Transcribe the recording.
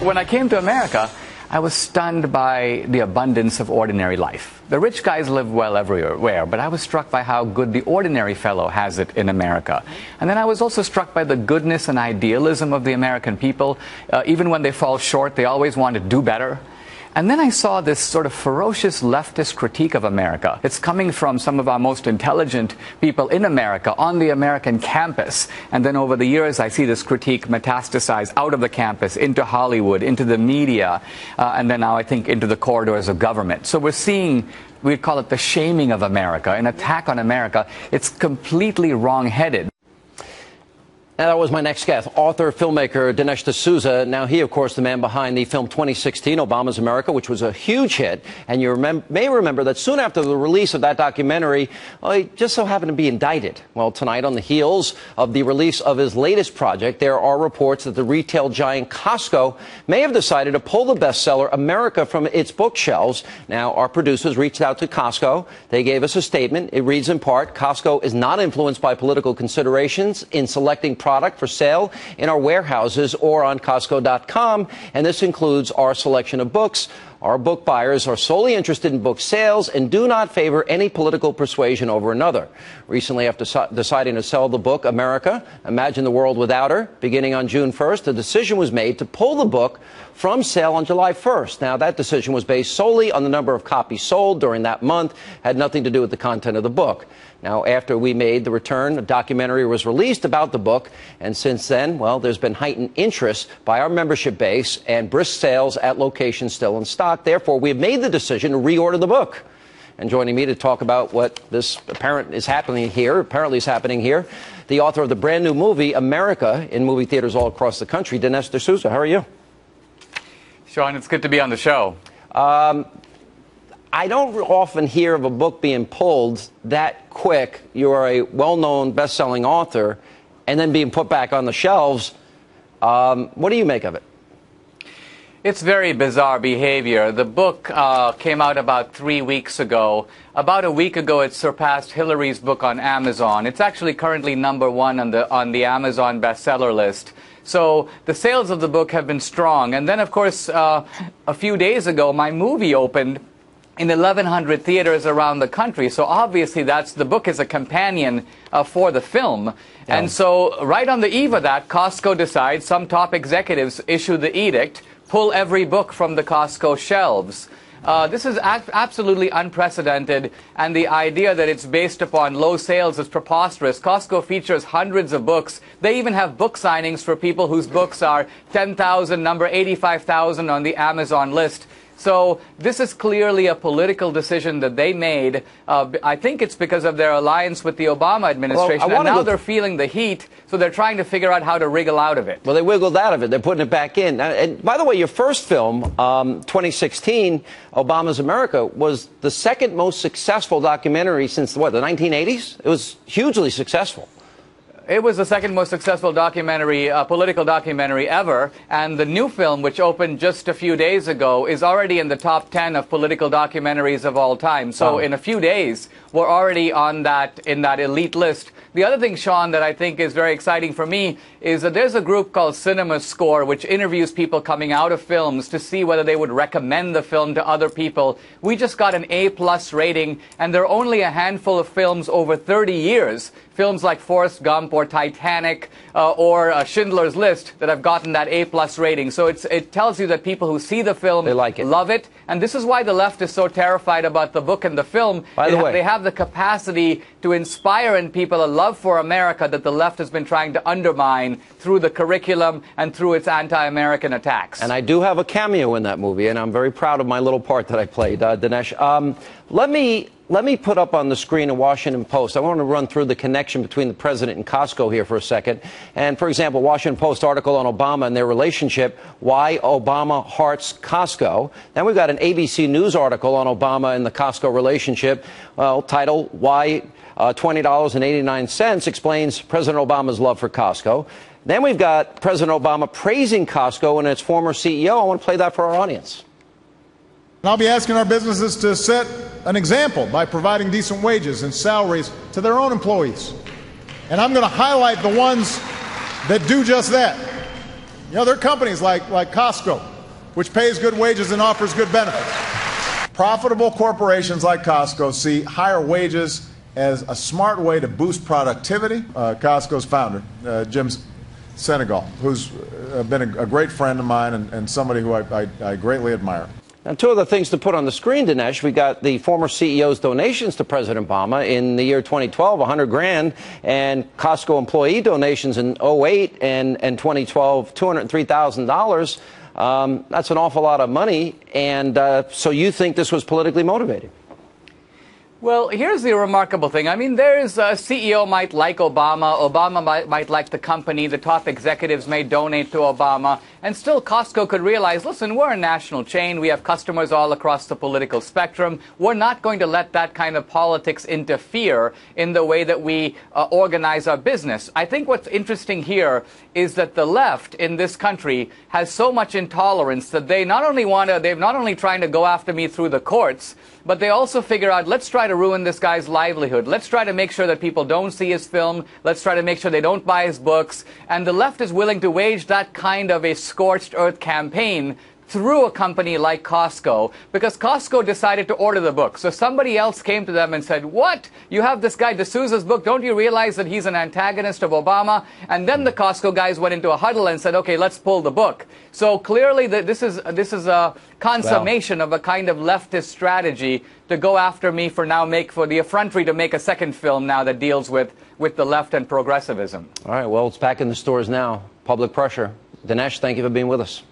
When I came to America, I was stunned by the abundance of ordinary life. The rich guys live well everywhere, but I was struck by how good the ordinary fellow has it in America. And then I was also struck by the goodness and idealism of the American people. Even when they fall short, they always want to do better. And then I saw this sort of ferocious leftist critique of America. It's coming from some of our most intelligent people in America on the American campus. And then over the years, I see this critique metastasize out of the campus, into Hollywood, into the media, and then now I think into the corridors of government. So we're seeing, we'd call it the shaming of America, an attack on America. It's completely wrong-headed. And that was my next guest, author, filmmaker Dinesh D'Souza. Now he, of course, the man behind the film 2016, Obama's America, which was a huge hit. And you may remember that soon after the release of that documentary, he just so happened to be indicted. Well, tonight, on the heels of the release of his latest project, there are reports that the retail giant Costco may have decided to pull the bestseller America from its bookshelves. Now, our producers reached out to Costco. They gave us a statement. It reads in part, Costco is not influenced by political considerations in selecting product for sale in our warehouses or on Costco.com, and this includes our selection of books. Our book buyers are solely interested in book sales and do not favor any political persuasion over another. Recently, after deciding to sell the book America, Imagine the World Without Her, beginning on June 1st, the decision was made to pull the book from sale on July 1st. Now, that decision was based solely on the number of copies sold during that month, had nothing to do with the content of the book. Now, after we made the return, a documentary was released about the book, and since then, well, there's been heightened interest by our membership base and brisk sales at locations still in stock. Therefore, we have made the decision to reorder the book. And joining me to talk about what this apparently is happening here, the author of the brand new movie, America, in movie theaters all across the country, Dinesh D'Souza. How are you? Sean, it's good to be on the show. I don't often hear of a book being pulled that quick. You are a well-known, best-selling author, and then being put back on the shelves. What do you make of it? It's very bizarre behavior. The book came out about 3 weeks ago. About a week ago, it surpassed Hillary's book on Amazon. It's actually currently #1 on the Amazon bestseller list. So the sales of the book have been strong. And then, of course, a few days ago, my movie opened in 1,100 theaters around the country. So obviously the book is a companion for the film. Yeah. And so right on the eve of that, Costco decides, some top executives issue the edict, pull every book from the Costco shelves. This is absolutely unprecedented, and the idea that it's based upon low sales is preposterous. Costco features hundreds of books. They even have book signings for people whose books are 10,000, number 85,000 on the Amazon list. So this is clearly a political decision that they made. I think it's because of their alliance with the Obama administration. Well, and now they're feeling the heat, so they're trying to figure out how to wriggle out of it. Well, they wiggled out of it. They're putting it back in. And by the way, your first film, 2016, Obama's America, was the second most successful documentary since, the 1980s? It was hugely successful. It was the second most successful documentary, political documentary ever, and the new film, which opened just a few days ago, is already in the top 10 of political documentaries of all time. So in a few days, we're already in that elite list. The other thing, Sean, that I think is very exciting for me is that there's a group called Cinema Score, which interviews people coming out of films to see whether they would recommend the film to other people. We just got an A+ rating, and there are only a handful of films over 30 years, films like Forrest Gump or Titanic or Schindler's List, that have gotten that A+ rating. So it tells you that people who see the film love it. And this is why the left is so terrified about the book and the film. By the way, they have the capacity to inspire in people a love for America that the left has been trying to undermine through the curriculum and through its anti-American attacks. And I do have a cameo in that movie, and I'm very proud of my little part that I played, Dinesh. Let me put up on the screen a Washington Post. I want to run through the connection between the president and Costco here for a second. And, for example, Washington Post article on Obama and their relationship, Why Obama Hearts Costco. Then we've got an ABC News article on Obama and the Costco relationship, titled, Why $20.89 explains President Obama's love for Costco. Then we've got President Obama praising Costco and its former CEO. I want to play that for our audience. And I'll be asking our businesses to set an example by providing decent wages and salaries to their own employees. And I'm going to highlight the ones that do just that. You know, there are companies like Costco which pays good wages and offers good benefits. Profitable corporations like Costco see higher wages as a smart way to boost productivity. Costco's founder, Jim Senegal, who's been a great friend of mine and somebody who I greatly admire. And two other things to put on the screen, Dinesh. We got the former CEO's donations to President Obama in the year 2012, 100 grand, and Costco employee donations in 08 and 2012, $203,000. That's an awful lot of money. And so you think this was politically motivated? Well, here's the remarkable thing. I mean, there's a CEO might like Obama. Obama might like the company. The top executives may donate to Obama. And still, Costco could realize, listen, we're a national chain. We have customers all across the political spectrum. We're not going to let that kind of politics interfere in the way that we organize our business. I think what's interesting here is that the left in this country has so much intolerance that they're not only trying to go after me through the courts, but they also figure out, let's try to ruin this guy's livelihood. Let's try to make sure that people don't see his film. Let's try to make sure they don't buy his books. And the left is willing to wage that kind of a scorched earth campaign through a company like Costco, because Costco decided to order the book. So somebody else came to them and said, what? You have this guy D'Souza's book. Don't you realize that he's an antagonist of Obama? And then the Costco guys went into a huddle and said, okay, let's pull the book. So clearly this is a consummation of a kind of leftist strategy to go after me for the effrontery to make a second film now that deals with the left and progressivism. All right, well, it's back in the stores now. Public pressure. Dinesh, thank you for being with us.